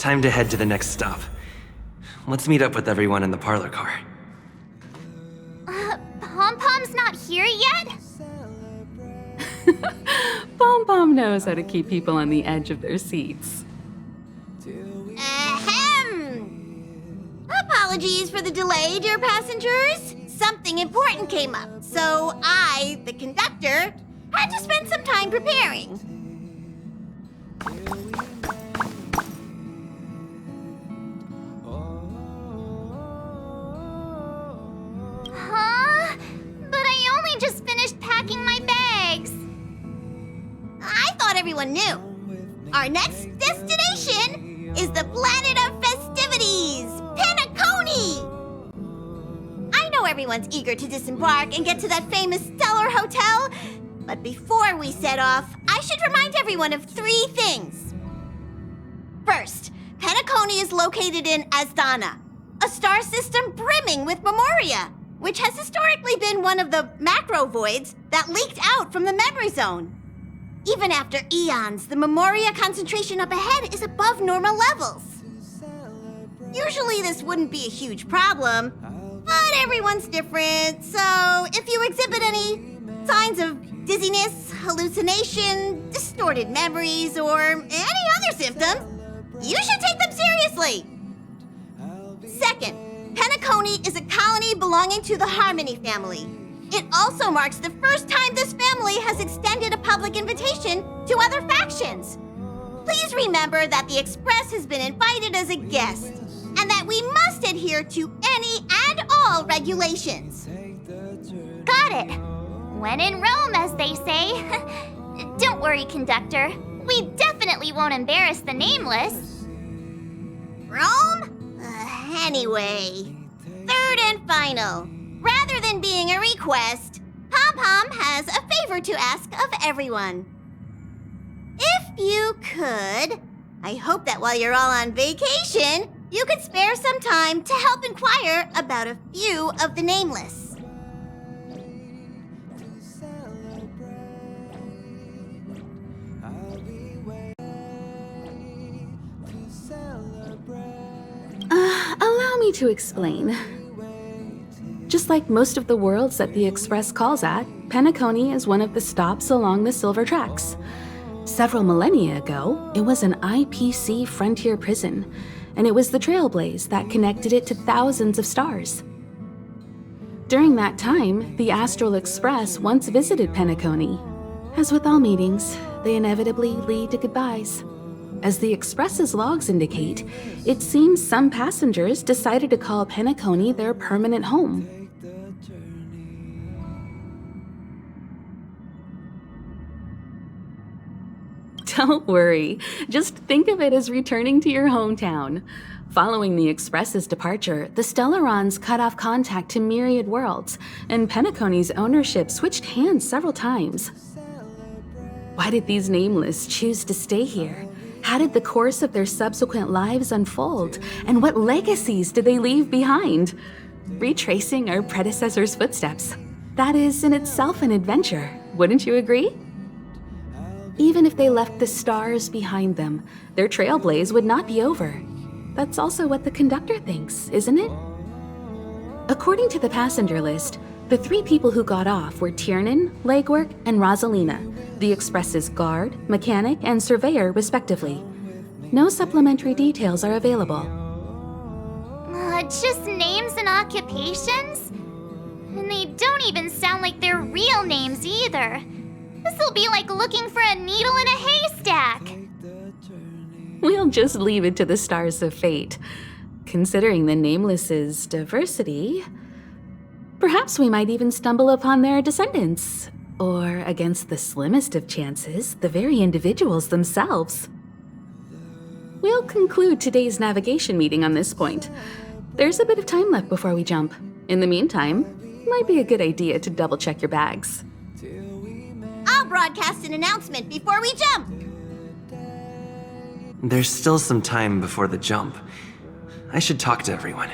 Time to head to the next stop. Let's meet up with everyone in the parlor car. Pom-Pom's not here yet? Pom-Pom knows how to keep people on the edge of their seats. Ahem. Apologies for the delay, dear passengers. Something important came up, so I, the conductor, had to spend some time preparing. Huh? But I only just finished packing my bags. I thought everyone knew. Our next destination is the planet of festivities, Peniconia! I know everyone's eager to disembark and get to that famous Stellar Hotel, but before we set off, I should remind everyone of 3 things. First, Peniconia is located in Asdana, a star system brimming with memoria, which has historically been one of the macro voids that leaked out from the memory zone. Even after eons, the memoria concentration up ahead is above normal levels. Usually this wouldn't be a huge problem, but everyone's different, so if you exhibit any signs of dizziness, hallucination, distorted memories, or any other symptoms, you should take them seriously. Second, Peniconia is a colony belonging to the Harmony family. It also marks the first time this family has extended a public invitation to other factions. Please remember that the Express has been invited as a guest, and that we must adhere to any and all regulations. Got it. When in Rome, as they say. Don't worry, conductor. We definitely won't embarrass the nameless. Rome? Anyway, third and final. Rather than being a request, Pom-Pom has a favor to ask of everyone. If you could, I hope that while you're all on vacation, you could spare some time to help inquire about a few of the nameless. Allow me to explain. Just like most of the worlds that the Express calls at, Peniconia is one of the stops along the Silver Tracks. Several millennia ago, it was an IPC frontier prison, and it was the Trailblaze that connected it to thousands of stars. During that time, the Astral Express once visited Peniconia. As with all meetings, they inevitably lead to goodbyes. As the Express's logs indicate, it seems some passengers decided to call Peniconia their permanent home. Don't worry, just think of it as returning to your hometown. Following the Express's departure, the Stellarons cut off contact to myriad worlds, and Peniconia's ownership switched hands several times. Why did these nameless choose to stay here? How did the course of their subsequent lives unfold? And what legacies did they leave behind? Retracing our predecessors' footsteps. That is in itself an adventure, wouldn't you agree? Even if they left the stars behind them, their trailblaze would not be over. That's also what the conductor thinks, isn't it? According to the passenger list, the 3 people who got off were Tiernan, Legwork, and Rosalina, the Express's guard, mechanic, and surveyor, respectively. No supplementary details are available. Just names and occupations? And they don't even sound like their real names either. This'll be like looking for a needle in a haystack. We'll just leave it to the stars of fate. Considering the Nameless's diversity, perhaps we might even stumble upon their descendants. Or, against the slimmest of chances, the very individuals themselves. We'll conclude today's navigation meeting on this point. There's a bit of time left before we jump. In the meantime, it might be a good idea to double-check your bags. I'll broadcast an announcement before we jump. There's still some time before the jump. I should talk to everyone.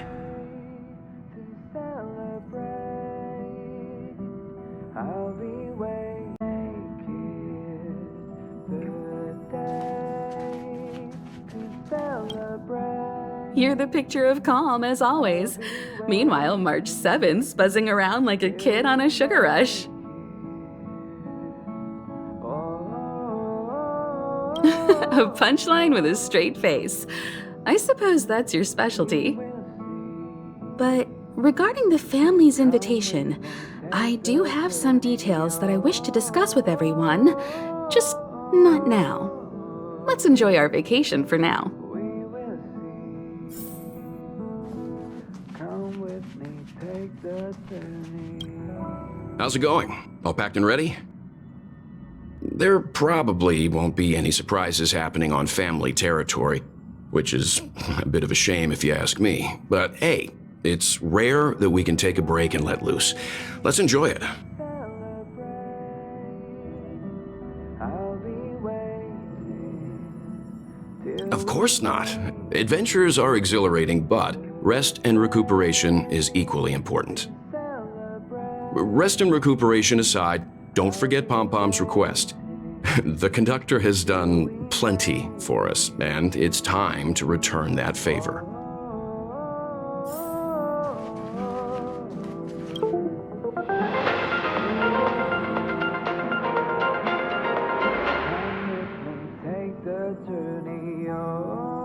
You're the picture of calm, as always. Meanwhile, March 7th's buzzing around like a kid on a sugar rush. A punchline with a straight face. I suppose that's your specialty. But regarding the family's invitation, I do have some details that I wish to discuss with everyone, just not now. Let's enjoy our vacation for now. How's it going? All packed and ready? There probably won't be any surprises happening on family territory, which is a bit of a shame if you ask me. But hey, it's rare that we can take a break and let loose. Let's enjoy it. Of course not. Adventures are exhilarating, but rest and recuperation is equally important. Rest and recuperation aside, don't forget Pom Pom's request. The conductor has done plenty for us, and it's time to return that favor.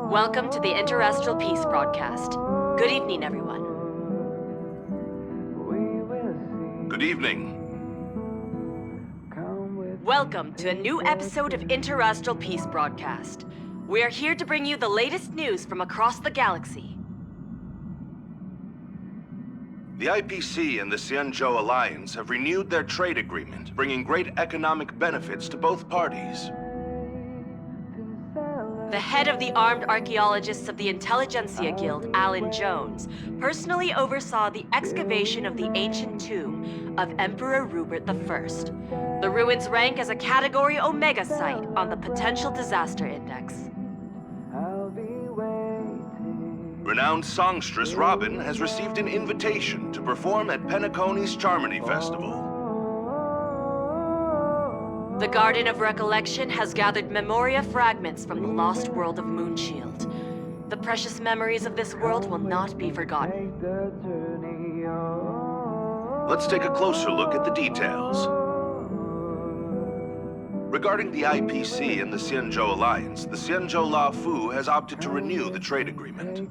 Welcome to the Interastral Peace broadcast. Good evening, everyone. Good evening. Welcome to a new episode of Interastral Peace broadcast. We are here to bring you the latest news from across the galaxy. The IPC and the Xianzhou Alliance have renewed their trade agreement, bringing great economic benefits to both parties. The head of the Armed Archaeologists of the Intelligentsia Guild, Alan Jones, personally oversaw the excavation of the ancient tomb of Emperor Rupert I. The ruins rank as a Category Omega site on the Potential Disaster Index. Renowned songstress Robin has received an invitation to perform at Penaconia's Charmony Festival. The Garden of Recollection has gathered Memoria fragments from the lost world of Moonshield. The precious memories of this world will not be forgotten. Let's take a closer look at the details. Regarding the IPC and the Xianzhou Alliance, the Xianzhou La Fu has opted to renew the trade agreement.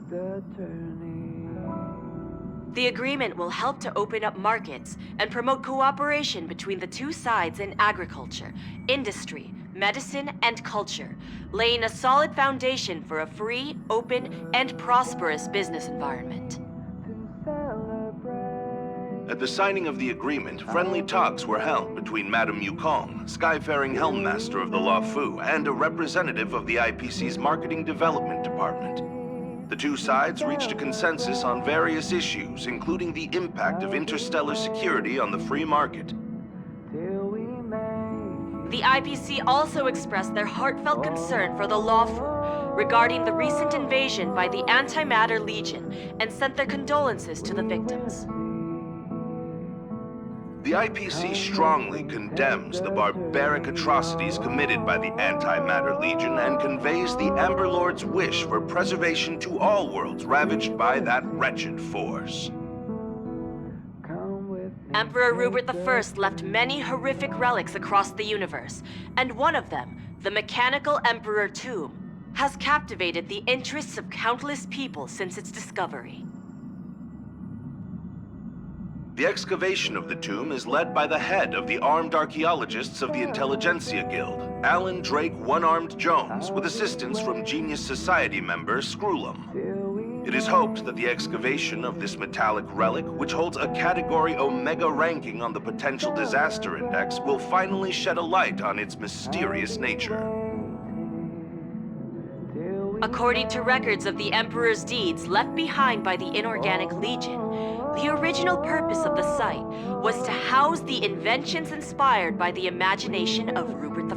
The agreement will help to open up markets and promote cooperation between the two sides in agriculture, industry, medicine, and culture, laying a solid foundation for a free, open, and prosperous business environment. At the signing of the agreement, friendly talks were held between Madame Yukong, Skyfaring Helmmaster of the La Fu, and a representative of the IPC's Marketing Development Department. The two sides reached a consensus on various issues, including the impact of interstellar security on the free market. The IPC also expressed their heartfelt concern for the Lawfu regarding the recent invasion by the Antimatter Legion and sent their condolences to the victims. The IPC strongly condemns the barbaric atrocities committed by the Antimatter Legion and conveys the Amber Lord's wish for preservation to all worlds ravaged by that wretched force. Emperor Rupert I left many horrific relics across the universe, and one of them, the Mechanical Emperor Tomb, has captivated the interests of countless people since its discovery. The excavation of the tomb is led by the head of the Armed Archaeologists of the Intelligentsia Guild, Alan Drake One-Armed Jones, with assistance from Genius Society member Screwlum. It is hoped that the excavation of this metallic relic, which holds a Category Omega ranking on the Potential Disaster Index, will finally shed a light on its mysterious nature. According to records of the Emperor's deeds left behind by the Inorganic Legion, the original purpose of the site was to house the inventions inspired by the imagination of Rupert I.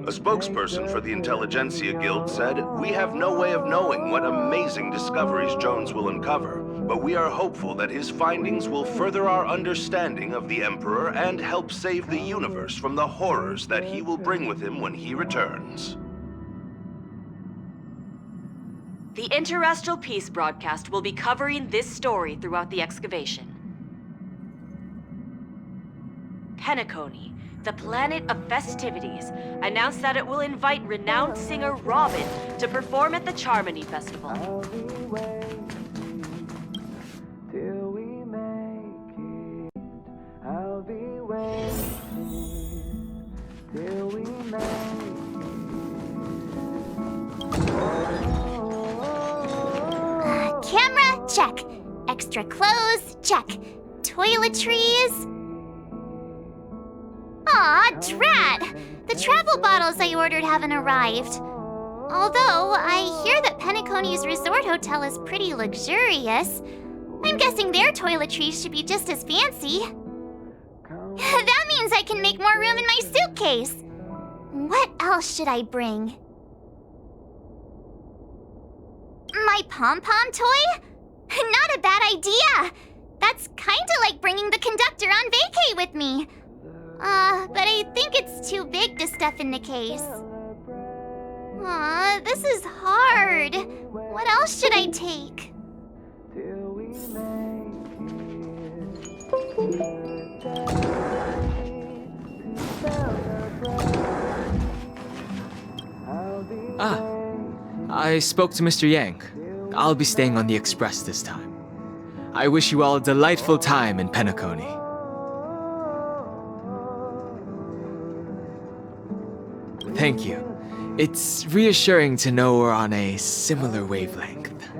A spokesperson for the Intelligentsia Guild said, "We have no way of knowing what amazing discoveries Jones will uncover, but we are hopeful that his findings will further our understanding of the Emperor and help save the universe from the horrors that he will bring with him when he returns." The Interestral Peace broadcast will be covering this story throughout the excavation. Peniconia, the planet of festivities, announced that it will invite renowned singer Robin to perform at the Charmony Festival. Camera, check. Extra clothes, check. Toiletries. Aw, drat! The travel bottles I ordered haven't arrived. Although, I hear that Penaconia's resort hotel is pretty luxurious. I'm guessing their toiletries should be just as fancy. That means I can make more room in my suitcase. What else should I bring? My pom-pom toy? Not a bad idea! That's kinda like bringing the conductor on vacay with me. But I think it's too big to stuff in the case. Aw, this is hard. What else should I take? I spoke to Mr. Yang. I'll be staying on the Express this time. I wish you all a delightful time in Peniconia. Thank you. It's reassuring to know we're on a similar wavelength.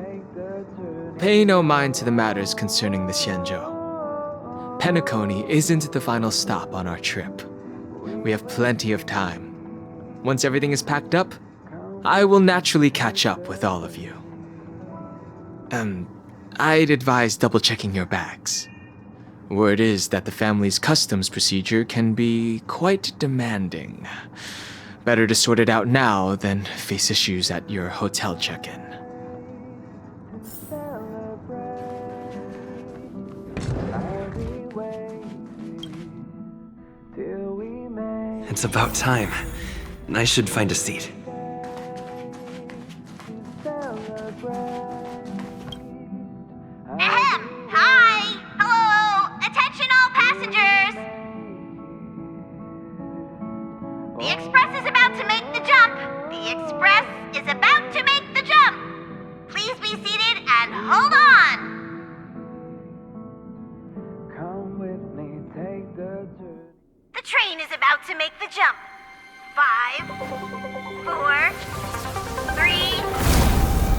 Pay no mind to the matters concerning the Xianzhou. Peniconia isn't the final stop on our trip. We have plenty of time. Once everything is packed up, I will naturally catch up with all of you. I'd advise double-checking your bags. Word is that the family's customs procedure can be quite demanding. Better to sort it out now than face issues at your hotel check-in. It's about time. I should find a seat. Ahem! Hi! Hello! Attention all passengers! The Express is about to make the jump! The Express is about to make the jump! Please be seated and hold on! The train is about to make the jump. 5, 4, 3,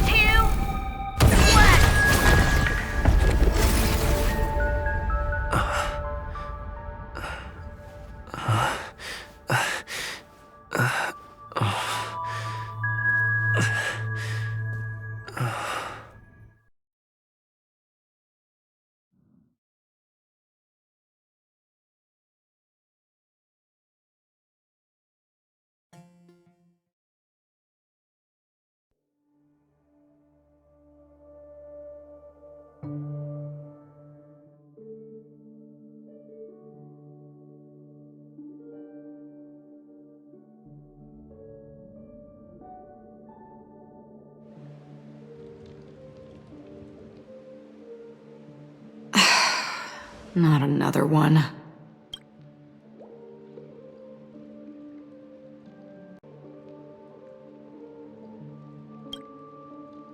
2, Not another one.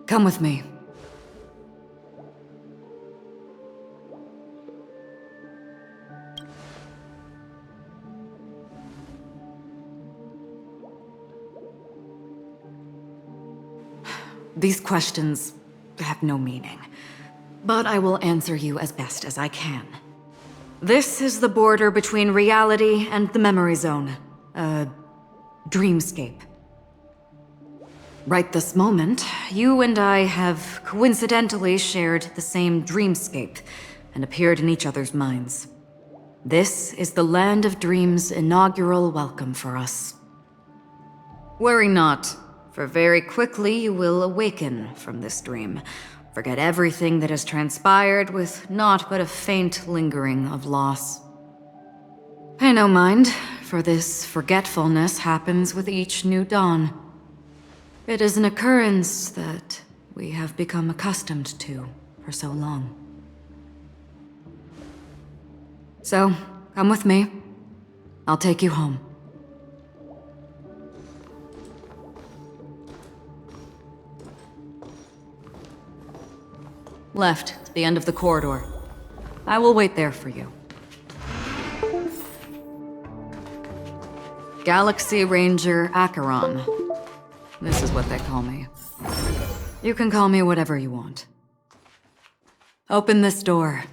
Come with me. These questions have no meaning, but I will answer you as best as I can. This is the border between reality and the memory zone, a dreamscape. Right this moment, you and I have coincidentally shared the same dreamscape and appeared in each other's minds. This is the Land of Dreams' inaugural welcome for us. Worry not, for very quickly you will awaken from this dream. Forget everything that has transpired with naught but a faint lingering of loss. Pay no mind, for this forgetfulness happens with each new dawn. It is an occurrence that we have become accustomed to for so long. So, come with me. I'll take you home. Left, to the end of the corridor. I will wait there for you. Galaxy Ranger Acheron. This is what they call me. You can call me whatever you want. Open this door.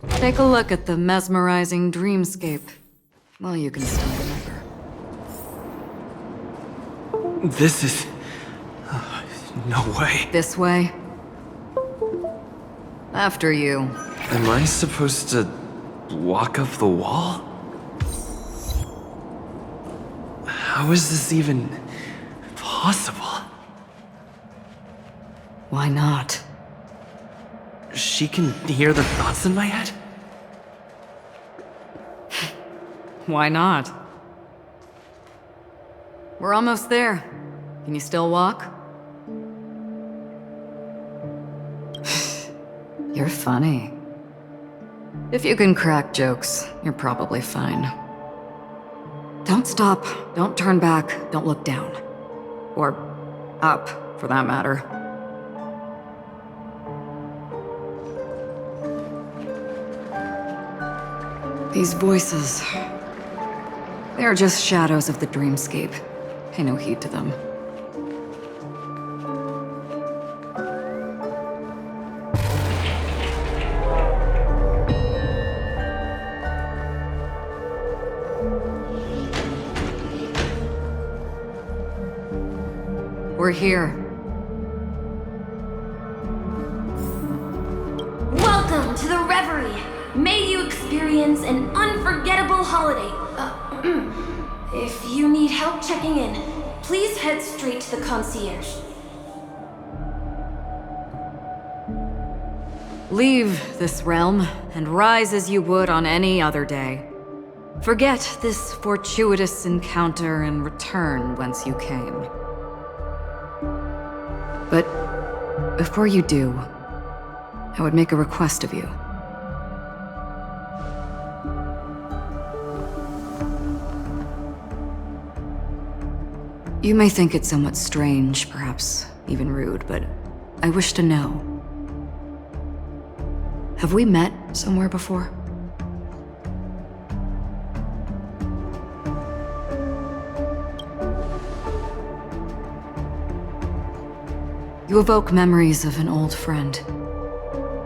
Take a look at the mesmerizing dreamscape. Well, you can still remember. This is... no way. This way. After you. Am I supposed to walk up the wall? How is this even possible? Why not? She can hear the thoughts in my head? Why not? We're almost there. Can you still walk? You're funny. If you can crack jokes, you're probably fine. Don't stop, don't turn back, don't look down. Or up, for that matter. These voices... they are just shadows of the dreamscape. Pay no heed to them. We're here. Welcome to the Reverie! May you experience an unforgettable holiday. If you need help checking in, please head straight to the concierge. Leave this realm and rise as you would on any other day. Forget this fortuitous encounter and return whence you came. But before you do, I would make a request of you. You may think it somewhat strange, perhaps even rude, but I wish to know. Have we met somewhere before? You evoke memories of an old friend.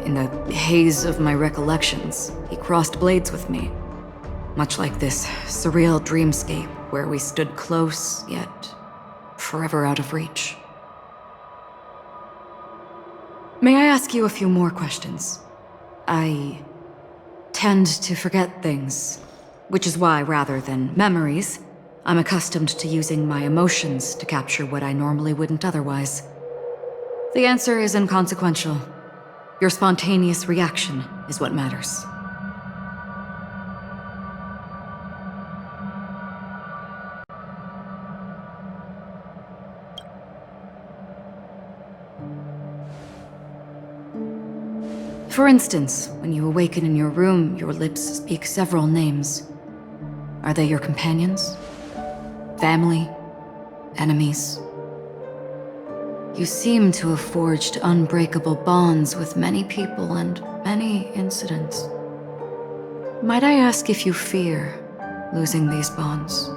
In the haze of my recollections, he crossed blades with me. Much like this surreal dreamscape where we stood close, yet forever out of reach. May I ask you a few more questions? I tend to forget things, which is why, rather than memories, I'm accustomed to using my emotions to capture what I normally wouldn't otherwise. The answer is inconsequential. Your spontaneous reaction is what matters. For instance, when you awaken in your room, your lips speak several names. Are they your companions? Family? Enemies? You seem to have forged unbreakable bonds with many people and many incidents. Might I ask if you fear losing these bonds?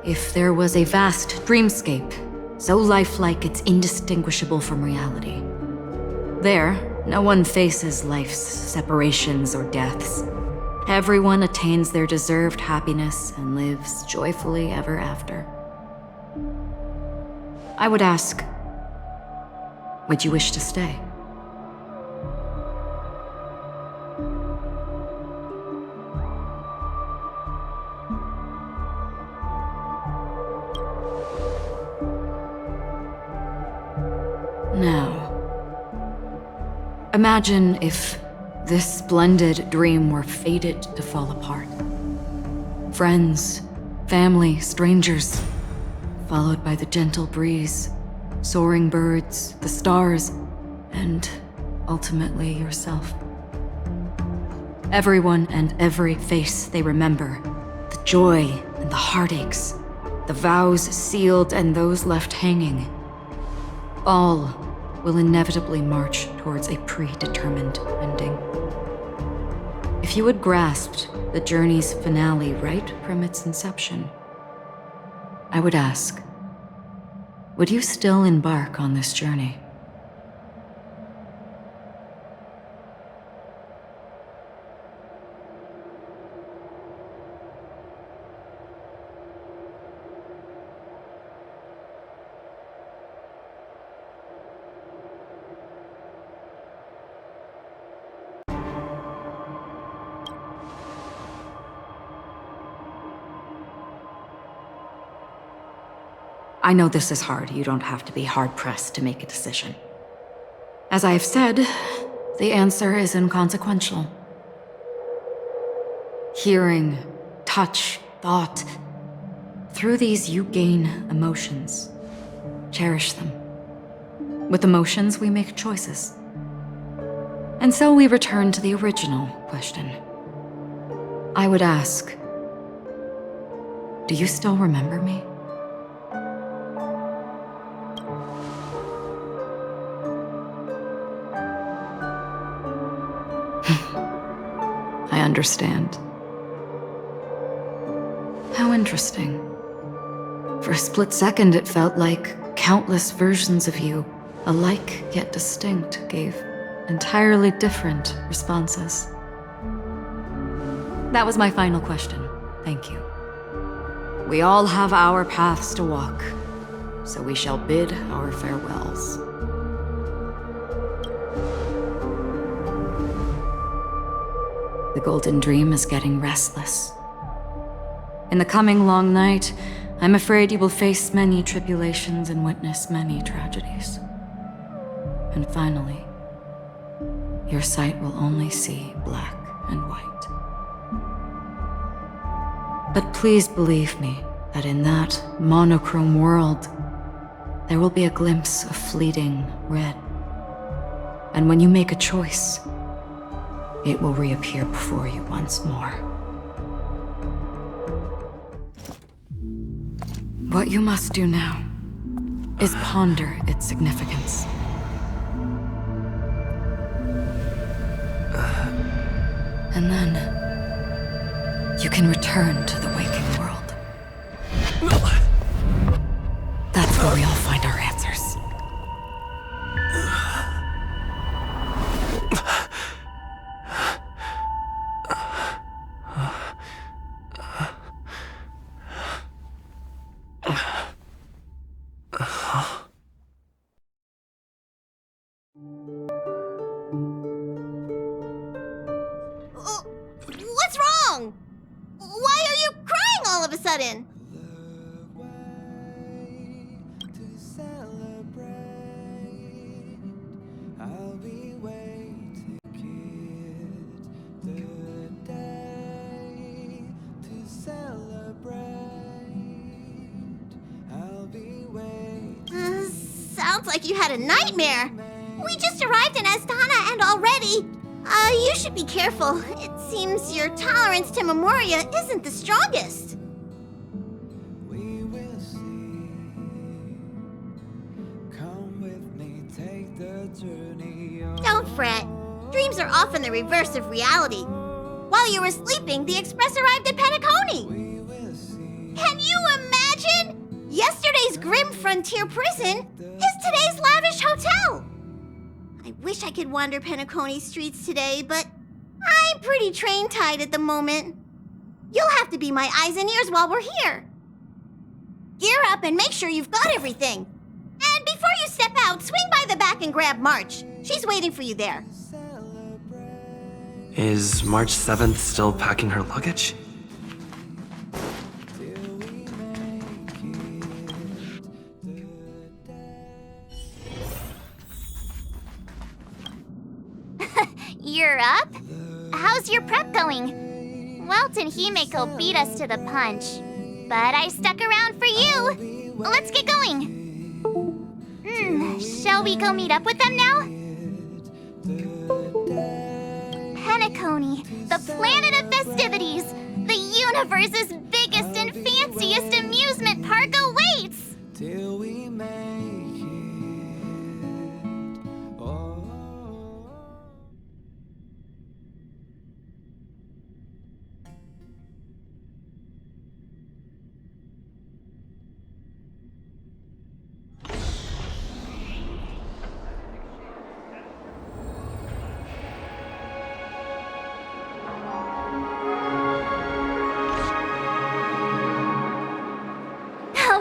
If there was a vast dreamscape, so lifelike it's indistinguishable from reality. There, no one faces life's separations or deaths. Everyone attains their deserved happiness and lives joyfully ever after. I would ask, would you wish to stay? Imagine if this splendid dream were fated to fall apart. Friends, family, strangers, followed by the gentle breeze, soaring birds, the stars, and ultimately yourself. Everyone and every face they remember, the joy and the heartaches, the vows sealed and those left hanging, all will inevitably march towards a predetermined ending. If you had grasped the journey's finale right from its inception, I would ask, would you still embark on this journey? I know this is hard. You don't have to be hard-pressed to make a decision. As I have said, the answer is inconsequential. Hearing, touch, thought. Through these, you gain emotions. Cherish them. With emotions, we make choices. And so we return to the original question. I would ask, do you still remember me? I understand. How interesting. For a split second, it felt like countless versions of you, alike yet distinct, gave entirely different responses. That was my final question. Thank you. We all have our paths to walk, so we shall bid our farewells. The Golden Dream is getting restless. In the coming long night, I'm afraid you will face many tribulations and witness many tragedies. And finally, your sight will only see black and white. But please believe me that in that monochrome world, there will be a glimpse of fleeting red. And when you make a choice, it will reappear before you once more. What you must do now is ponder its significance. And then you can return to the waking world. That's where we all find our answers. What's wrong? Why are you crying all of a sudden? Sounds like you had a nightmare. We just arrived in Astana and already... you should be careful. It seems your tolerance to Memoria isn't the strongest. Don't fret. Dreams are often the reverse of reality. While you were sleeping, the express arrived at Peniconia. Can you imagine? Yesterday's grim frontier prison is today's lavish hotel. I wish I could wander Penaconia's streets today, but I'm pretty train-tied at the moment. You'll have to be my eyes and ears while we're here. Gear up and make sure you've got everything. And before you step out, swing by the back and grab March. She's waiting for you there. Is March 7th still packing her luggage? You're up? How's your prep going? Welt and Himeko beat us to the punch, but I stuck around for you. Let's get going. Shall we go meet up with them now? Peniconia, the planet of festivities, the universe's biggest and fanciest amusement park awaits! Till we make it. Oh.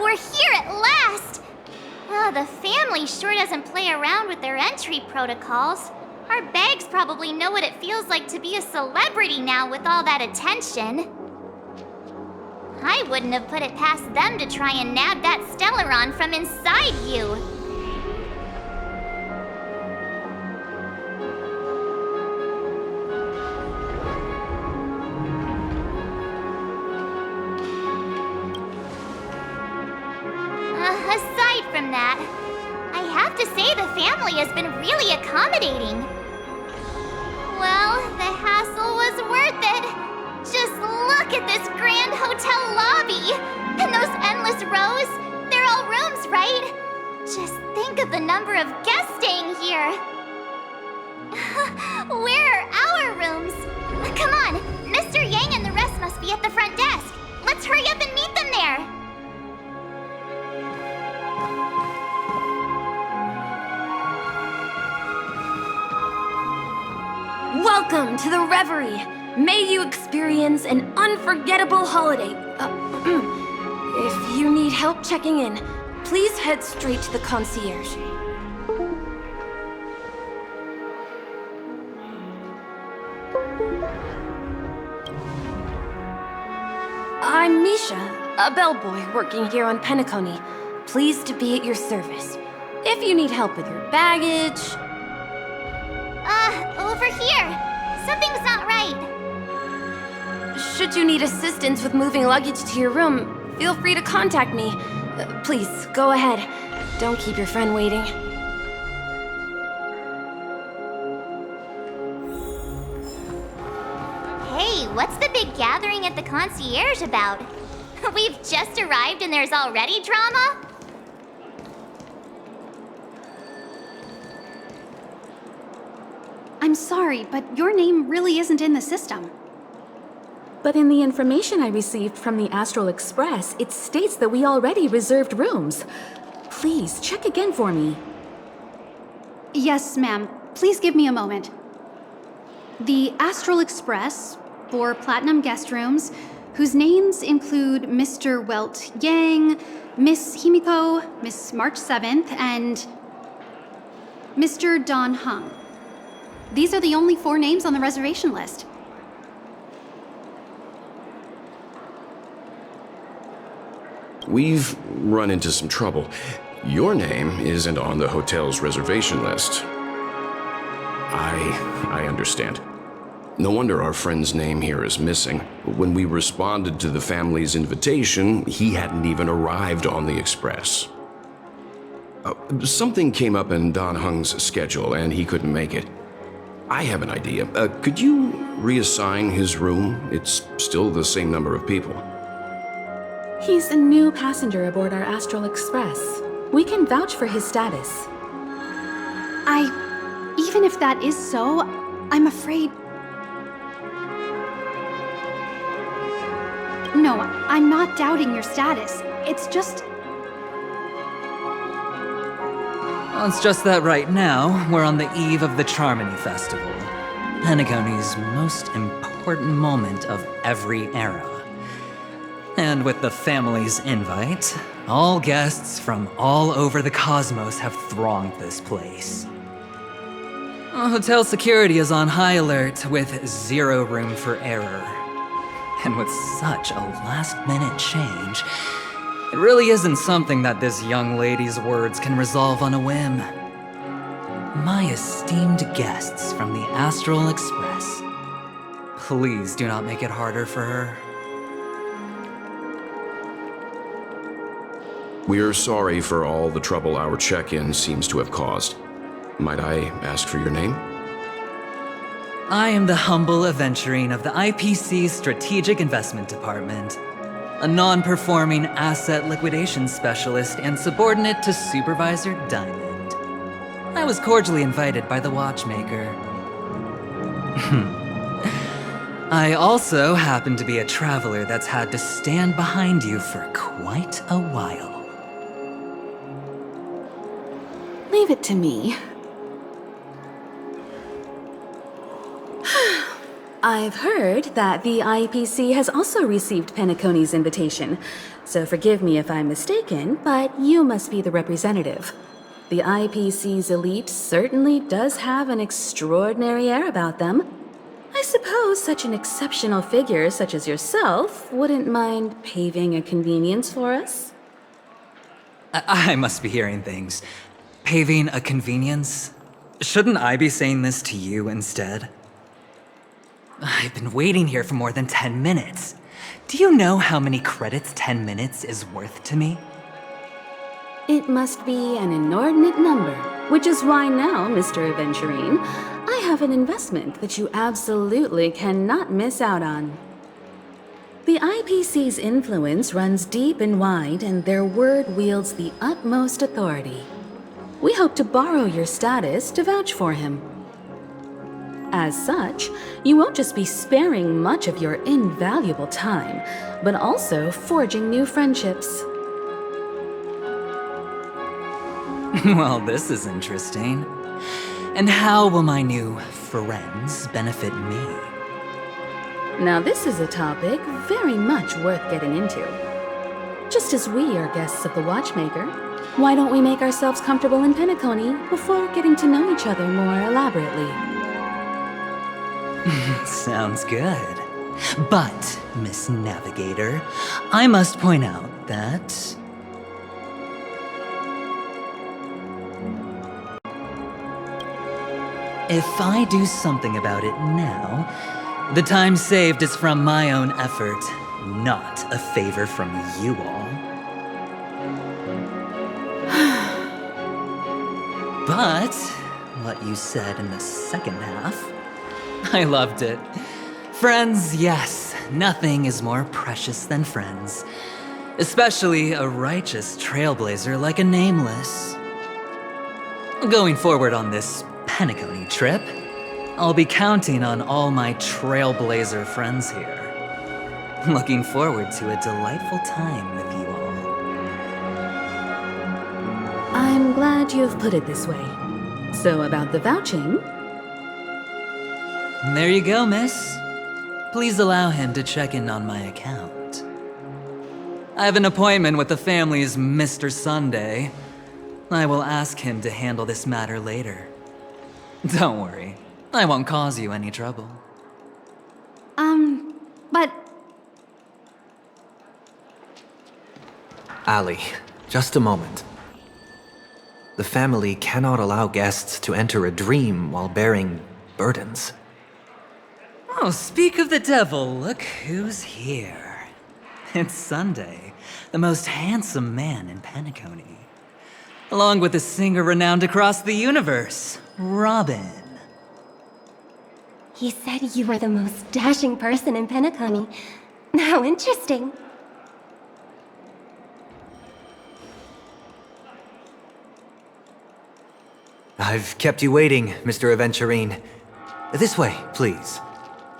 We're here at last! The family sure doesn't play around with their entry protocols. Our bags probably know what it feels like to be a celebrity now with all that attention. I wouldn't have put it past them to try and nab that Stellaron from inside you. Aside from that, I have to say the family has been really accommodating. Well, the hassle was worth it. Just look at this grand hotel lobby. And those endless rows. They're all rooms, right? Just think of the number of guests staying here. Where are our rooms? Come on, Mr. Yang and the rest must be at the front desk. Let's hurry up and meet them there. Welcome to the Reverie. May you experience an unforgettable holiday. If you need help checking in, please head straight to the concierge. I'm Misha, a bellboy working here on Peniconia. Pleased to be at your service. If you need help with your baggage... Over here. Something's not right. Should you need assistance with moving luggage to your room, feel free to contact me. Please, go ahead. Don't keep your friend waiting. Hey, what's the big gathering at the concierge about? We've just arrived and there's already drama? I'm sorry, but your name really isn't in the system. But in the information I received from the Astral Express, it states that we already reserved rooms. Please, check again for me. Yes, ma'am. Please give me a moment. The Astral Express, for Platinum guest rooms, whose names include Mr. Welt Yang, Miss Himiko, Miss March 7th, and Mr. Don Hung. These are the only 4 names on the reservation list. We've run into some trouble. Your name isn't on the hotel's reservation list. I understand. No wonder our friend's name here is missing. When we responded to the family's invitation, he hadn't even arrived on the express. Something came up in Don Hung's schedule and he couldn't make it. I have an idea. Could you reassign his room? It's still the same number of people. He's a new passenger aboard our Astral Express. We can vouch for his status. Even if that is so, I'm afraid... No, I'm not doubting your status. It's just... Well, it's just that right now, we're on the eve of the Charmony Festival, Penaconia's most important moment of every era. And with the family's invite, all guests from all over the cosmos have thronged this place. Hotel security is on high alert with 0 room for error. And with such a last-minute change, it really isn't something that this young lady's words can resolve on a whim. My esteemed guests from the Astral Express. Please do not make it harder for her. We're sorry for all the trouble our check-in seems to have caused. Might I ask for your name? I am the humble aventurine of the IPC's Strategic Investment Department, a non-performing asset liquidation specialist and subordinate to Supervisor Diamond. I was cordially invited by the watchmaker. I also happen to be a traveler that's had to stand behind you for quite a while. Leave it to me. I've heard that the IPC has also received Penaconia's invitation, so forgive me if I'm mistaken, but you must be the representative. The IPC's elite certainly does have an extraordinary air about them. I suppose such an exceptional figure such as yourself wouldn't mind paving a convenience for us? I must be hearing things. Paving a convenience? Shouldn't I be saying this to you instead? I've been waiting here for more than 10 minutes. Do you know how many credits 10 minutes is worth to me? It must be an inordinate number, which is why now, Mr. Aventurine, I have an investment that you absolutely cannot miss out on. The IPC's influence runs deep and wide, and their word wields the utmost authority. We hope to borrow your status to vouch for him. As such, you won't just be sparing much of your invaluable time, but also forging new friendships. Well, this is interesting. And how will my new friends benefit me? Now this is a topic very much worth getting into. Just as we are guests of the Watchmaker, why don't we make ourselves comfortable in Peniconia before getting to know each other more elaborately? Sounds good. But, Miss Navigator, I must point out that... if I do something about it now, the time saved is from my own effort, not a favor from you all. But, what you said in the second half, I loved it. Friends, yes, nothing is more precious than friends. Especially a righteous trailblazer like a Nameless. Going forward on this Peniconia trip, I'll be counting on all my trailblazer friends here. Looking forward to a delightful time with you all. I'm glad you've put it this way. So about the vouching... There you go, miss. Please allow him to check in on my account. I have an appointment with the family's Mr. Sunday. I will ask him to handle this matter later. Don't worry, I won't cause you any trouble. But... Ali, just a moment. The family cannot allow guests to enter a dream while bearing burdens. Oh, speak of the devil, look who's here. It's Sunday, the most handsome man in Peniconia. Along with a singer renowned across the universe, Robin. He said you were the most dashing person in Peniconia. How interesting. I've kept you waiting, Mr. Aventurine. This way, please.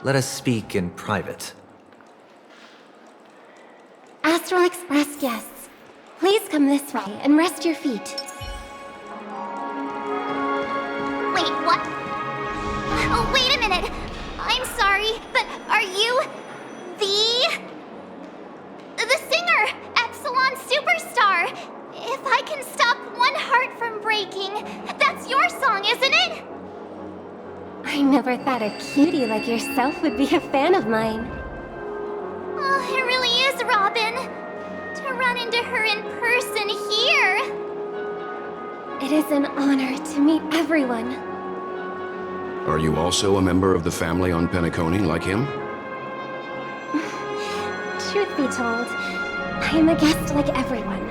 Let us speak in private. Astral Express guests, please come this way and rest your feet. Wait, what? Oh, wait a minute. I'm sorry, but are you the singer, Epsilon Superstar? If I can stop one heart from breaking, that's your song, isn't it? I never thought a cutie like yourself would be a fan of mine. Oh, it really is, Robin. To run into her in person here. It is an honor to meet everyone. Are you also a member of the family on Peniconia like him? Truth be told, I am a guest like everyone.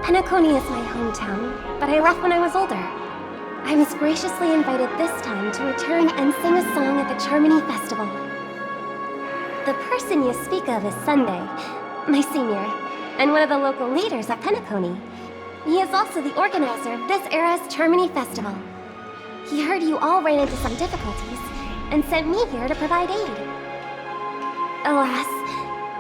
Peniconia is my hometown, but I left when I was older. I was graciously invited this time to return and sing a song at the Charmony Festival. The person you speak of is Sunday, my senior, and one of the local leaders at Peniconia. He is also the organizer of this era's Charmony Festival. He heard you all ran into some difficulties, and sent me here to provide aid. Alas,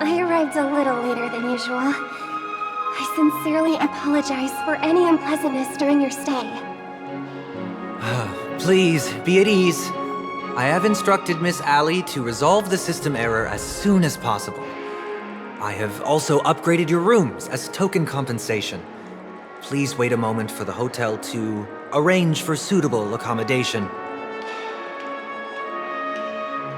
I arrived a little later than usual. I sincerely apologize for any unpleasantness during your stay. Please, be at ease. I have instructed Miss Allie to resolve the system error as soon as possible. I have also upgraded your rooms as token compensation. Please wait a moment for the hotel to arrange for suitable accommodation.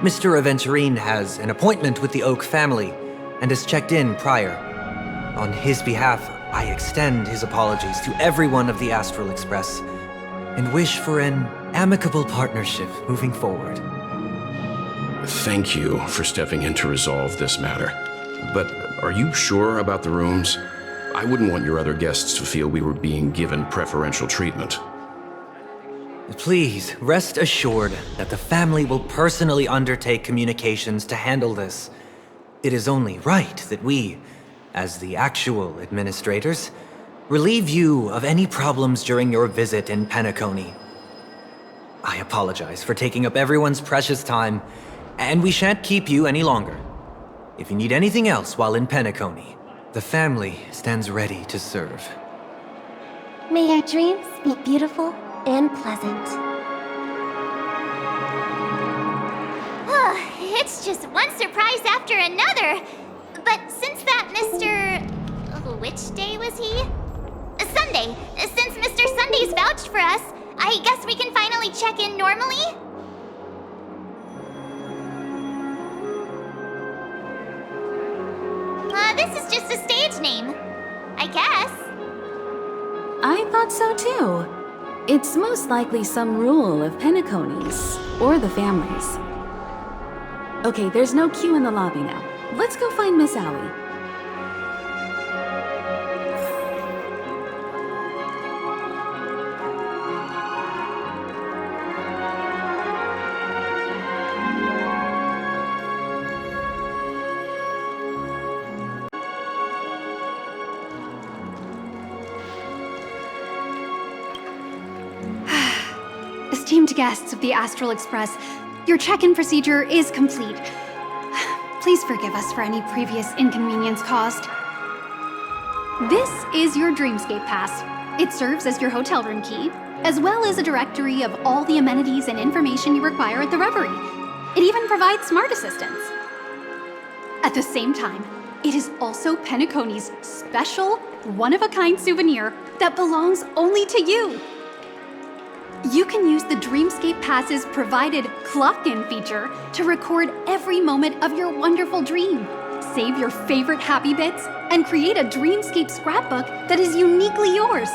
Mr. Aventurine has an appointment with the Oak family and has checked in prior. On his behalf, I extend his apologies to everyone of the Astral Express and wish for an amicable partnership moving forward. Thank you for stepping in to resolve this matter. But are you sure about the rooms? I wouldn't want your other guests to feel we were being given preferential treatment. Please, rest assured that the family will personally undertake communications to handle this. It is only right that we, as the actual administrators, relieve you of any problems during your visit in Peniconia. I apologize for taking up everyone's precious time, and we shan't keep you any longer. If you need anything else while in Peniconia, the family stands ready to serve. May your dreams be beautiful and pleasant. It's just one surprise after another. But since that Mr... Which day was he? Sunday. Since Mr. Sunday's vouched for us, I guess we can finally check in normally? This is just a stage name. I guess. I thought so too. It's most likely some rule of Penaconies, or the families. Okay, there's no queue in the lobby now. Let's go find Miss Allie. Esteemed guests of the Astral Express, your check-in procedure is complete. Please forgive us for any previous inconvenience caused. This is your Dreamscape Pass. It serves as your hotel room key, as well as a directory of all the amenities and information you require at the Reverie. It even provides smart assistants. At the same time, it is also Penaconia's special, one-of-a-kind souvenir that belongs only to you. You can use the Dreamscape Pass's provided clock-in feature to record every moment of your wonderful dream, save your favorite happy bits, and create a Dreamscape scrapbook that is uniquely yours.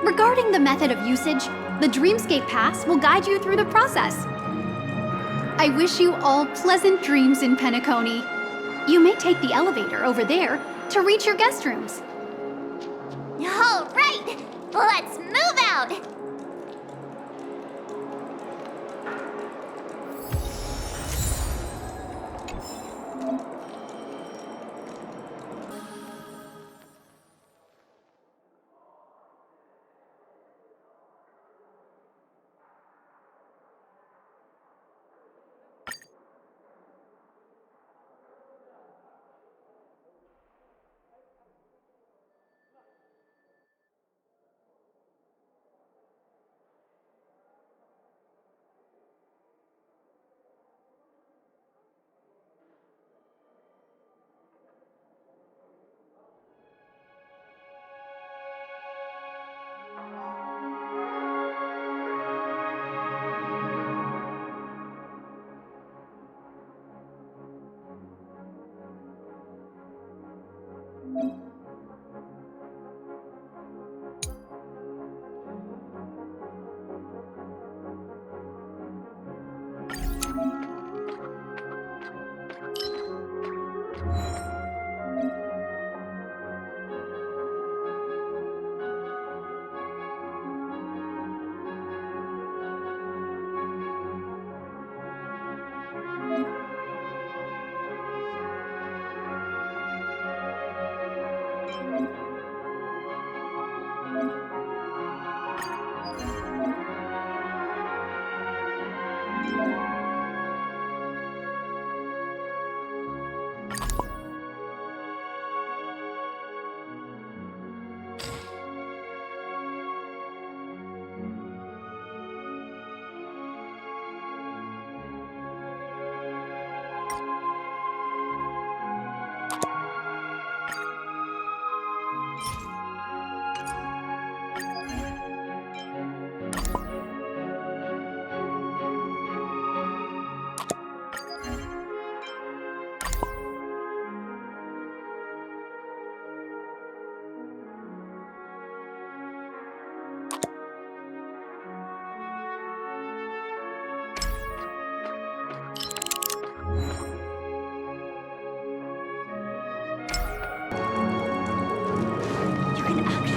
Regarding the method of usage, the Dreamscape Pass will guide you through the process. I wish you all pleasant dreams in Peniconia. You may take the elevator over there to reach your guest rooms. All right, let's move out.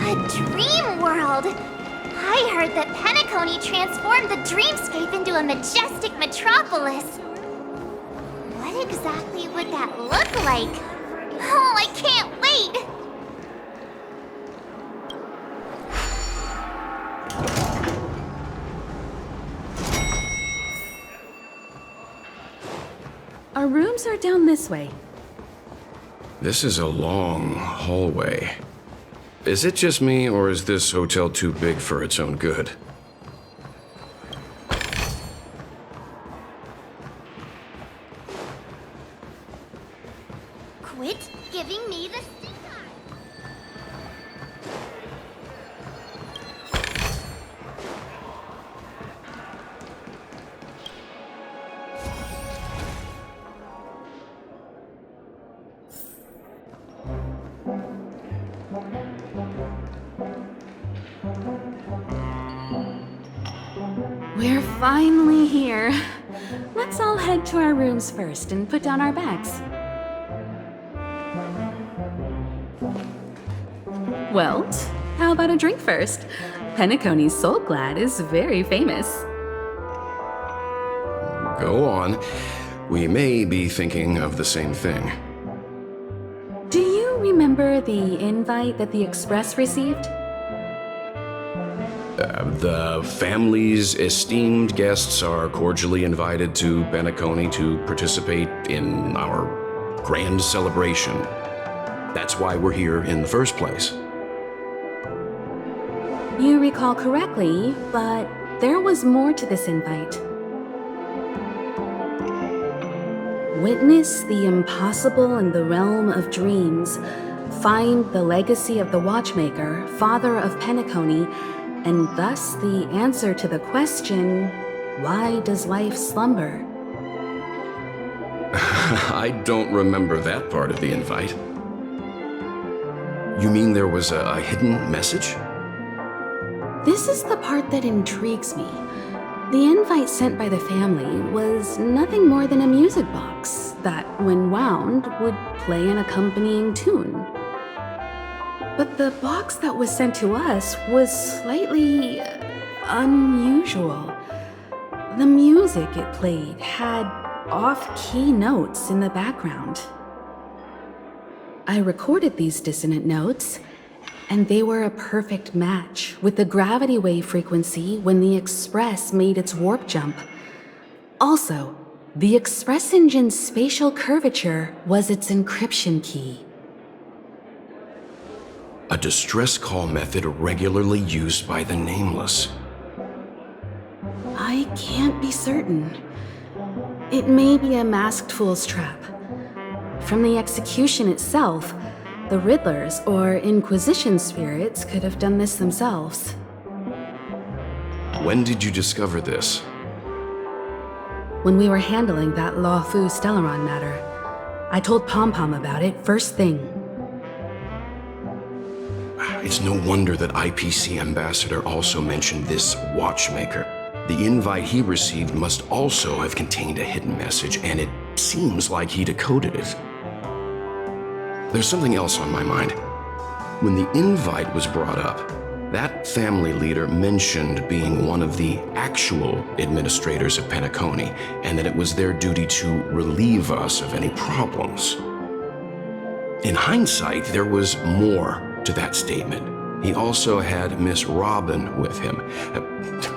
A dream world! I heard that Peniconia transformed the dreamscape into a majestic metropolis. What exactly would that look like? Oh, I can't wait! Our rooms are down this way. This is a long hallway. Is it just me, or is this hotel too big for its own good? Quit giving me the stink eye! We're finally here. Let's all head to our rooms first and put down our bags. Well, how about a drink first? Penacony's Soul Glad is very famous. Go on. We may be thinking of the same thing. Do you remember the invite that the Express received? The family's esteemed guests are cordially invited to Peniconia to participate in our grand celebration. That's why we're here in the first place. You recall correctly, but there was more to this invite. Witness the impossible in the realm of dreams. Find the legacy of the Watchmaker, father of Peniconia, and thus the answer to the question, why does life slumber? I don't remember that part of the invite. You mean there was a hidden message? This is the part that intrigues me. The invite sent by the family was nothing more than a music box that, when wound, would play an accompanying tune. But the box that was sent to us was slightly unusual. The music it played had off-key notes in the background. I recorded these dissonant notes, and they were a perfect match with the gravity wave frequency when the Express made its warp jump. Also, the Express engine's spatial curvature was its encryption key. A distress call method regularly used by the Nameless. I can't be certain. It may be a masked fool's trap. From the execution itself, the Riddlers or Inquisition spirits could have done this themselves. When did you discover this? When we were handling that Law Fu Stellaron matter, I told Pom Pom about it first thing. It's no wonder that IPC Ambassador also mentioned this Watchmaker. The invite he received must also have contained a hidden message, and it seems like he decoded it. There's something else on my mind. When the invite was brought up, that family leader mentioned being one of the actual administrators of Peniconia, and that it was their duty to relieve us of any problems. In hindsight, there was more to that statement. He also had Miss Robin with him.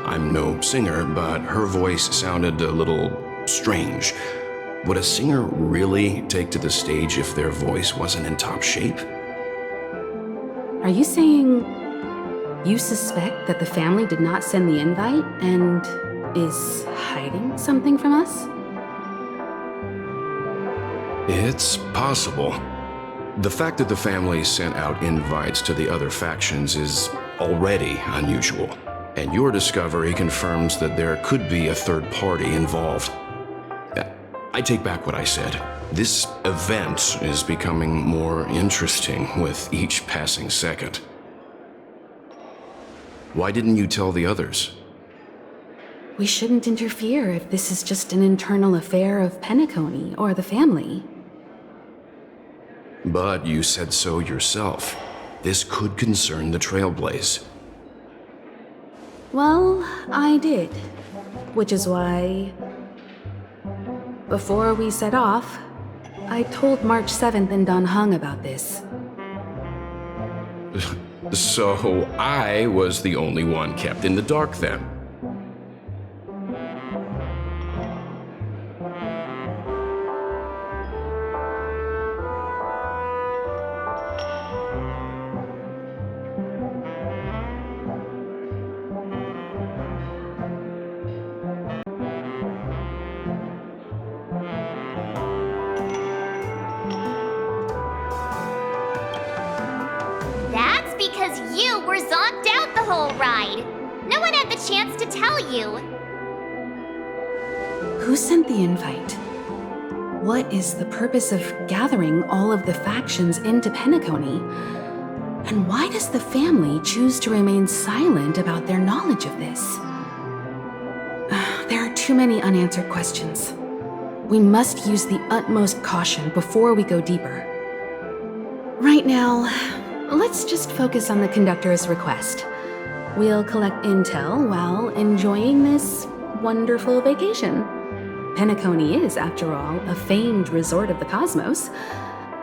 I'm no singer, but her voice sounded a little strange. Would a singer really take to the stage if their voice wasn't in top shape? Are you saying you suspect that the family did not send the invite and is hiding something from us? It's possible. The fact that the family sent out invites to the other factions is already unusual, and your discovery confirms that there could be a third party involved. I take back what I said. This event is becoming more interesting with each passing second. Why didn't you tell the others? We shouldn't interfere if this is just an internal affair of Peniconia or the family. But you said so yourself. This could concern the Trailblaze. Well, I did. Which is why, before we set off, I told March 7th and Don Hung about this. So I was the only one kept in the dark then. That's because you were zonked out the whole ride. No one had the chance to tell you. Who sent the invite? What is the purpose of gathering all of the factions into Peniconia? And why does the family choose to remain silent about their knowledge of this? There are too many unanswered questions. We must use the utmost caution before we go deeper. Right now, let's just focus on the conductor's request. We'll collect intel while enjoying this wonderful vacation. Peniconia is, after all, a famed resort of the cosmos.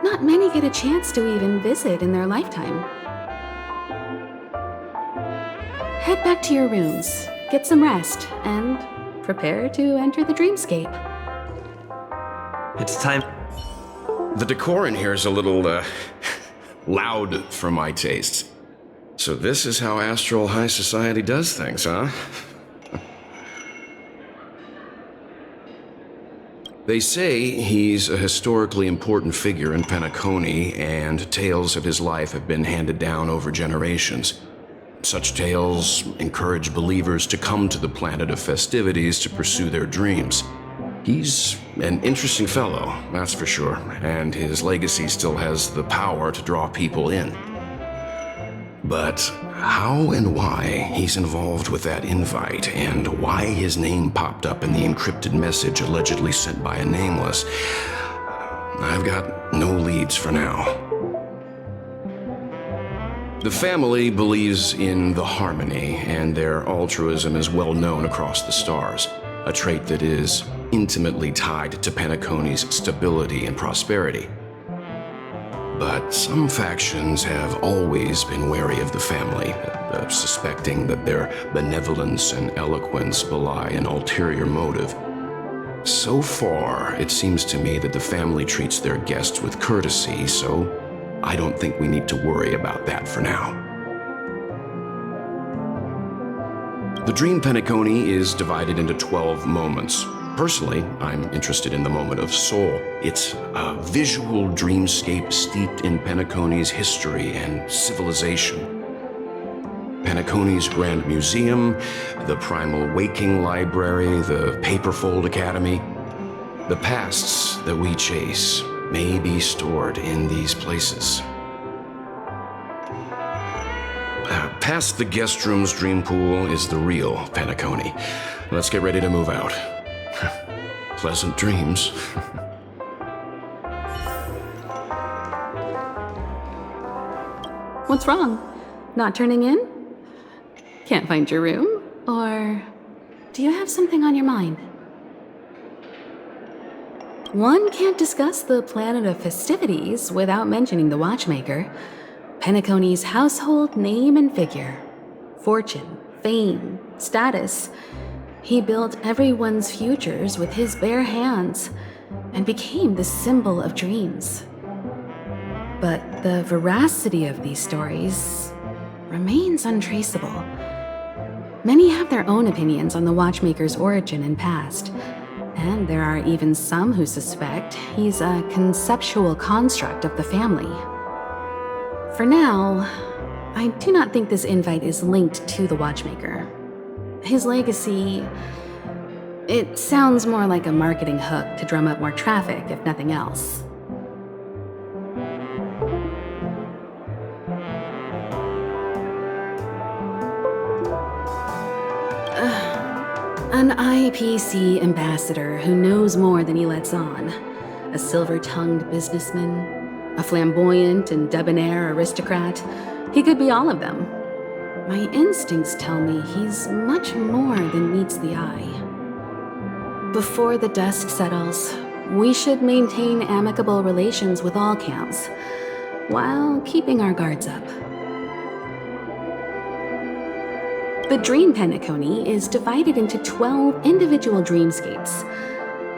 Not many get a chance to even visit in their lifetime. Head back to your rooms, get some rest, and prepare to enter the dreamscape. It's time. The decor in here is a little, loud for my tastes. So this is how Astral High Society does things, huh? They say he's a historically important figure in Peniconia, and tales of his life have been handed down over generations. Such tales encourage believers to come to the planet of festivities to pursue their dreams. He's an interesting fellow, that's for sure, and his legacy still has the power to draw people in. But how and why he's involved with that invite, and why his name popped up in the encrypted message allegedly sent by a nameless, I've got no leads for now. The family believes in the harmony, and their altruism is well known across the stars, a trait that is intimately tied to Peniconia's stability and prosperity. But some factions have always been wary of the family, suspecting that their benevolence and eloquence belie an ulterior motive. So far, it seems to me that the family treats their guests with courtesy, so I don't think we need to worry about that for now. The Dream Peniconia is divided into 12 moments. Personally, I'm interested in the moment of Soul. It's a visual dreamscape steeped in Peniconia's history and civilization. Peniconia's Grand Museum, the Primal Waking Library, the Paperfold Academy. The pasts that we chase may be stored in these places. Past the guest room's dream pool is the real Peniconia. Let's get ready to move out. Pleasant dreams. What's wrong? Not turning in? Can't find your room? Or do you have something on your mind? One can't discuss the planet of festivities without mentioning the watchmaker, Penaconia's household name and figure. Fortune, fame, status. He built everyone's futures with his bare hands and became the symbol of dreams. But the veracity of these stories remains untraceable. Many have their own opinions on the watchmaker's origin and past, and there are even some who suspect he's a conceptual construct of the family. For now, I do not think this invite is linked to the watchmaker. His legacy, it sounds more like a marketing hook to drum up more traffic, if nothing else. An IPC ambassador who knows more than he lets on. A silver-tongued businessman. A flamboyant and debonair aristocrat. He could be all of them. My instincts tell me he's much more than meets the eye. Before the dust settles, we should maintain amicable relations with all camps, while keeping our guards up. The Dream Penacony is divided into 12 individual dreamscapes.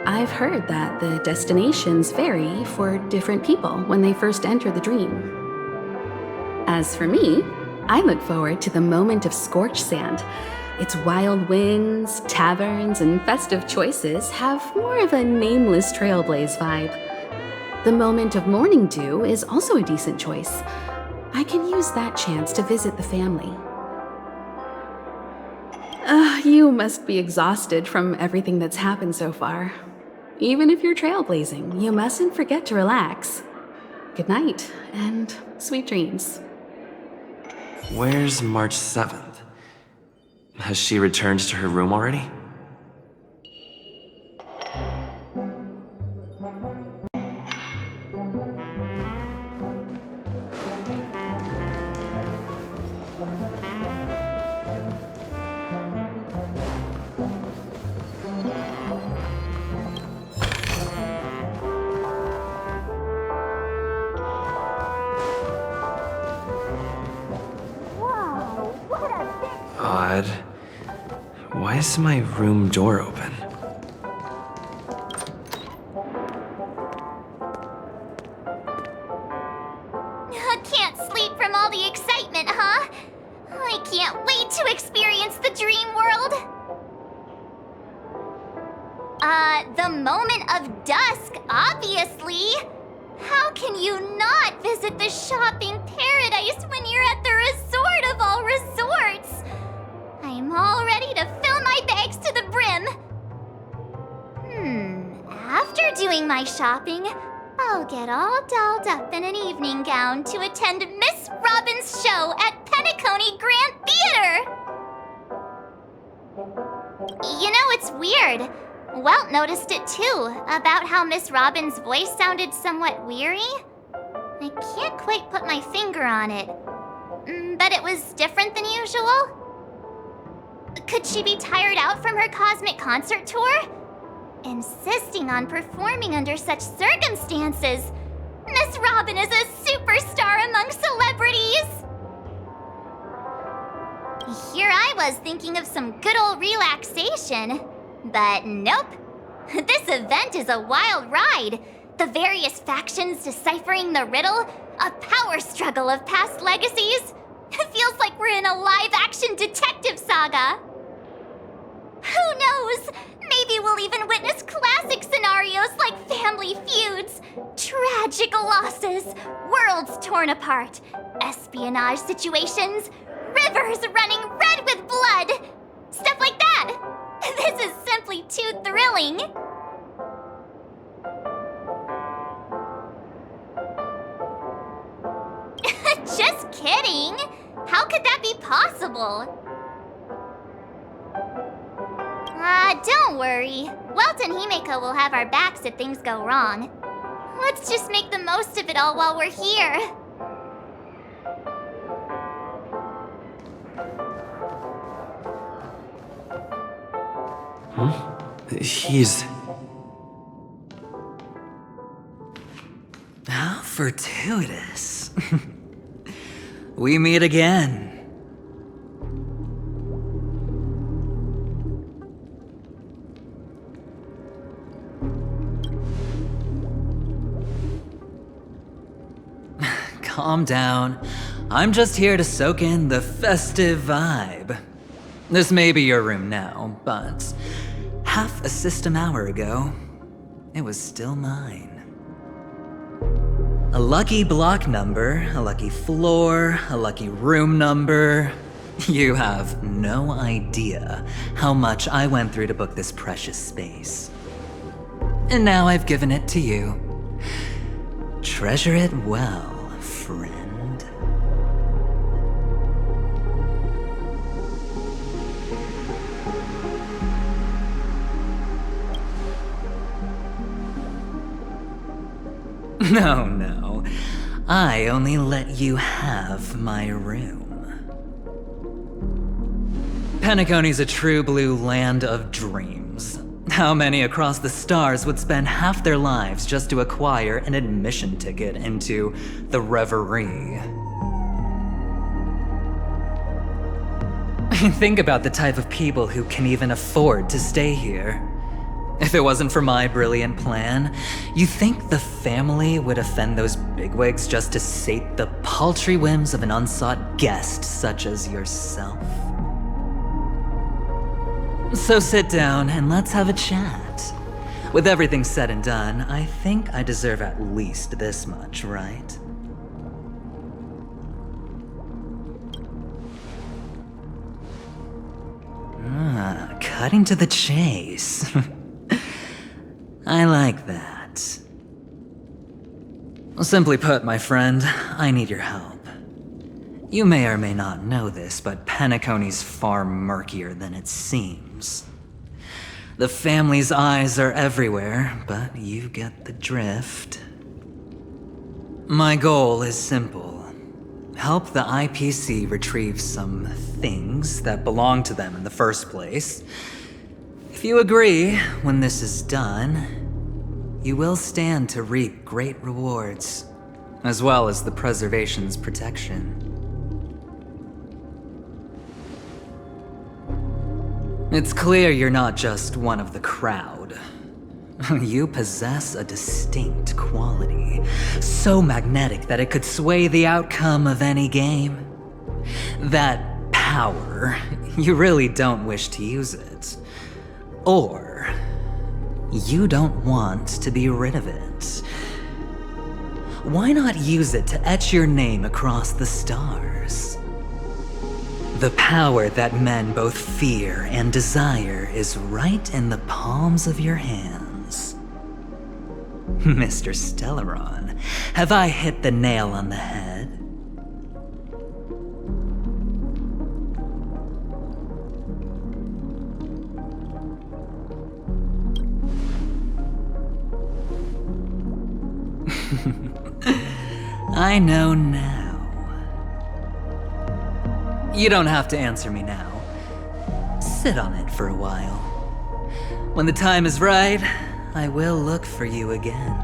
I've heard that the destinations vary for different people when they first enter the dream. As for me, I look forward to the moment of scorched sand. Its wild winds, taverns, and festive choices have more of a nameless trailblaze vibe. The moment of morning dew is also a decent choice. I can use that chance to visit the family. You must be exhausted from everything that's happened so far. Even if you're trailblazing, you mustn't forget to relax. Good night, and sweet dreams. Where's March 7th? Has she returned to her room already? Odd. Why is my room door open? Can't sleep from all the excitement, huh? I can't wait to experience the dream world. The moment of dusk, obviously. How can you not visit the shopping paradise when you're at the resort of all resorts? I'm all ready to fill my bags to the brim. After doing my shopping, I'll get all dolled up in an evening gown to attend Miss Robin's show at Peniconia Grand Theater. You know, it's weird. Welt noticed it too, about how Miss Robin's voice sounded somewhat weary. I can't quite put my finger on it, but it was different than usual. Could she be tired out from her cosmic concert tour? Insisting on performing under such circumstances. Miss Robin is a superstar among celebrities. Here I was thinking of some good old relaxation. But nope. This event is a wild ride. The various factions deciphering the riddle, a power struggle of past legacies. It feels like we're in a live-action detective saga. Who knows? Maybe we'll even witness classic scenarios like family feuds, tragic losses, worlds torn apart, espionage situations, rivers running red with blood. Stuff like that. This is simply too thrilling. Just kidding. How could that be possible? Don't worry. Welt and Himeko will have our backs if things go wrong. Let's just make the most of it all while we're here. fortuitous. We meet again. Calm down. I'm just here to soak in the festive vibe. This may be your room now, but half a system hour ago, it was still mine. A lucky block number, a lucky floor, a lucky room number. You have no idea how much I went through to book this precious space. And now I've given it to you. Treasure it well, friend. No. I only let you have my room. Penaconia's a true blue land of dreams. How many across the stars would spend half their lives just to acquire an admission ticket into the Reverie? Think about the type of people who can even afford to stay here. If it wasn't for my brilliant plan, you think the family would offend those bigwigs just to sate the paltry whims of an unsought guest such as yourself? So sit down and let's have a chat. With everything said and done, I think I deserve at least this much, right? Cutting to the chase. I like that. Simply put, my friend, I need your help. You may or may not know this, but Penaconia's far murkier than it seems. The family's eyes are everywhere, but you get the drift. My goal is simple. Help the IPC retrieve some things that belong to them in the first place. If you agree, when this is done, you will stand to reap great rewards, as well as the preservation's protection. It's clear you're not just one of the crowd. You possess a distinct quality, so magnetic that it could sway the outcome of any game. That power, you really don't wish to use it. Or, you don't want to be rid of it. Why not use it to etch your name across the stars? The power that men both fear and desire is right in the palms of your hands. Mr. Stellaron, have I hit the nail on the head? I know now. You don't have to answer me now. Sit on it for a while. When the time is right, I will look for you again.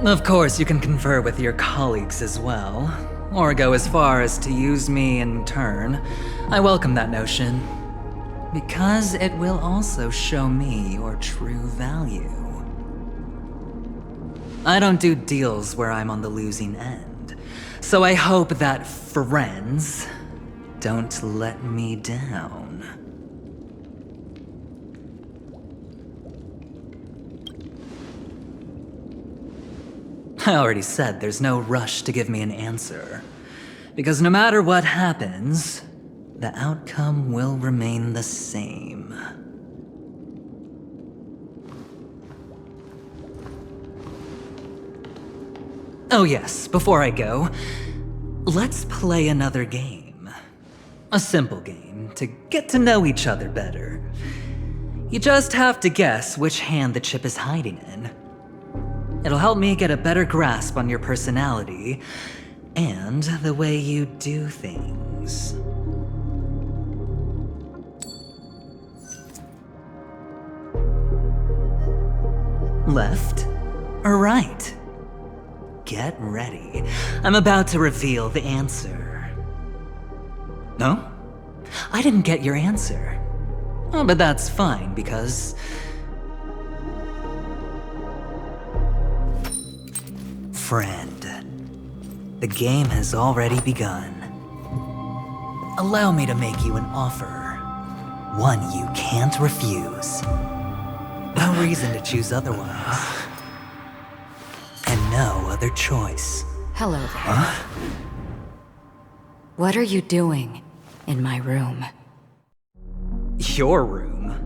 Of course, you can confer with your colleagues as well, or go as far as to use me in turn. I welcome that notion, because it will also show me your true value. I don't do deals where I'm on the losing end, so I hope that friends don't let me down. I already said there's no rush to give me an answer, because no matter what happens, the outcome will remain the same. Oh yes, before I go, let's play another game. A simple game to get to know each other better. You just have to guess which hand the chip is hiding in. It'll help me get a better grasp on your personality and the way you do things. Left or right? get ready. I'm about to reveal the answer. No? I didn't get your answer. Oh, but that's fine, because... Friend, the game has already begun. Allow me to make you an offer. One you can't refuse. No reason to choose otherwise. And no other choice. Hello there. Huh? What are you doing in my room? Your room?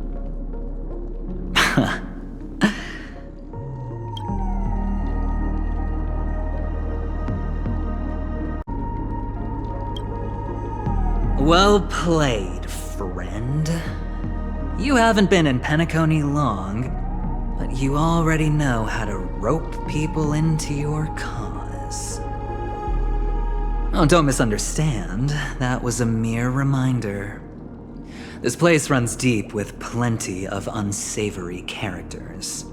Well played, friend. You haven't been in Peniconia long, but you already know how to rope people into your cause. Oh, don't misunderstand. That was a mere reminder. This place runs deep with plenty of unsavory characters.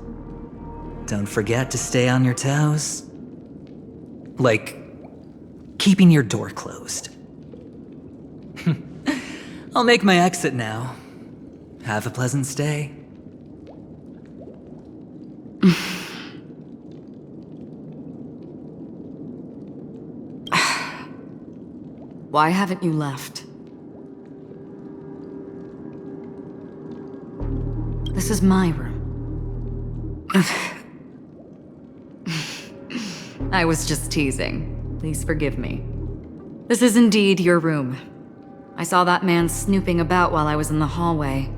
Don't forget to stay on your toes. Like, keeping your door closed. I'll make my exit now. Have a pleasant stay. Why haven't you left? This is my room. I was just teasing. Please forgive me. This is indeed your room. I saw that man snooping about while I was in the hallway.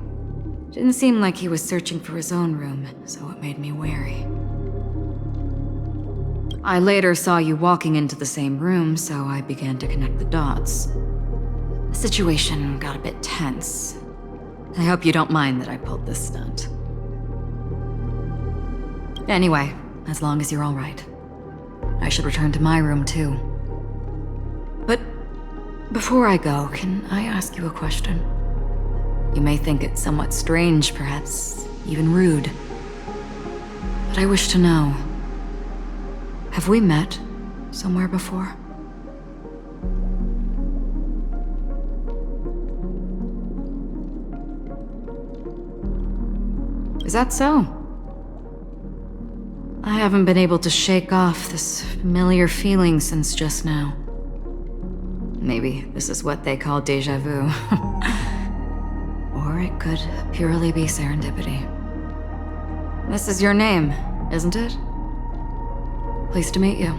Didn't seem like he was searching for his own room, so it made me wary. I later saw you walking into the same room, so I began to connect the dots. The situation got a bit tense. I hope you don't mind that I pulled this stunt. Anyway, as long as you're all right. I should return to my room too. But before I go, can I ask you a question? You may think it somewhat strange, perhaps even rude. But I wish to know, have we met somewhere before? Is that so? I haven't been able to shake off this familiar feeling since just now. Maybe this is what they call déjà vu. Or it could purely be serendipity. This is your name, isn't it? Pleased to meet you.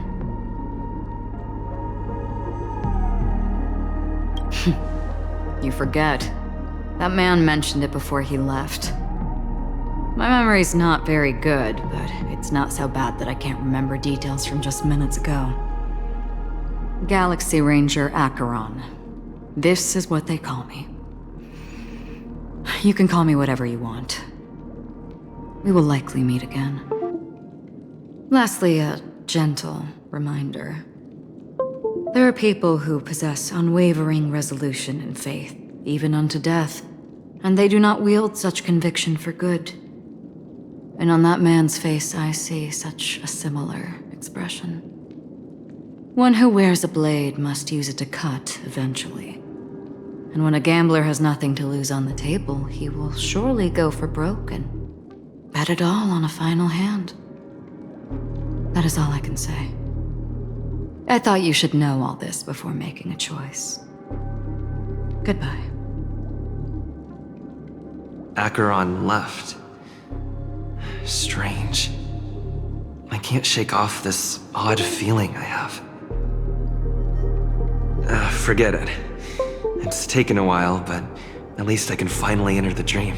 You forget. That man mentioned it before he left. My memory's not very good, but it's not so bad that I can't remember details from just minutes ago. Galaxy Ranger Acheron. This is what they call me. You can call me whatever you want. We will likely meet again. Lastly, a gentle reminder. There are people who possess unwavering resolution and faith, even unto death, and they do not wield such conviction for good. And on that man's face I see such a similar expression. One who wears a blade must use it to cut eventually. And when a gambler has nothing to lose on the table, he will surely go for broke and bet it all on a final hand. That is all I can say. I thought you should know all this before making a choice. Goodbye. Acheron left. Strange. I can't shake off this odd feeling I have. Forget it. It's taken a while, but at least I can finally enter the dream.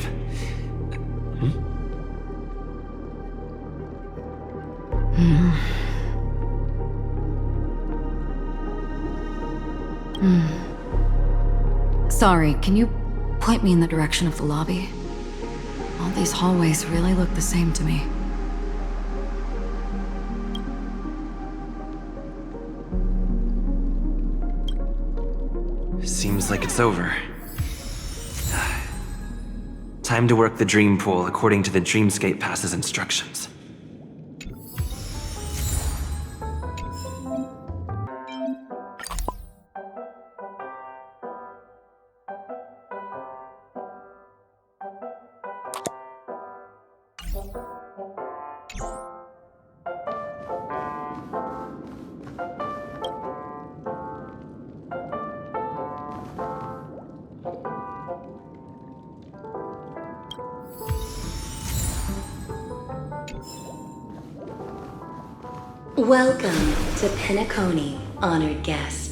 Sorry, can you point me in the direction of the lobby? All these hallways really look the same to me. Seems like it's over. Time to work the dream pool according to the Dreamscape Pass's instructions. Welcome to Peniconia, honored guest.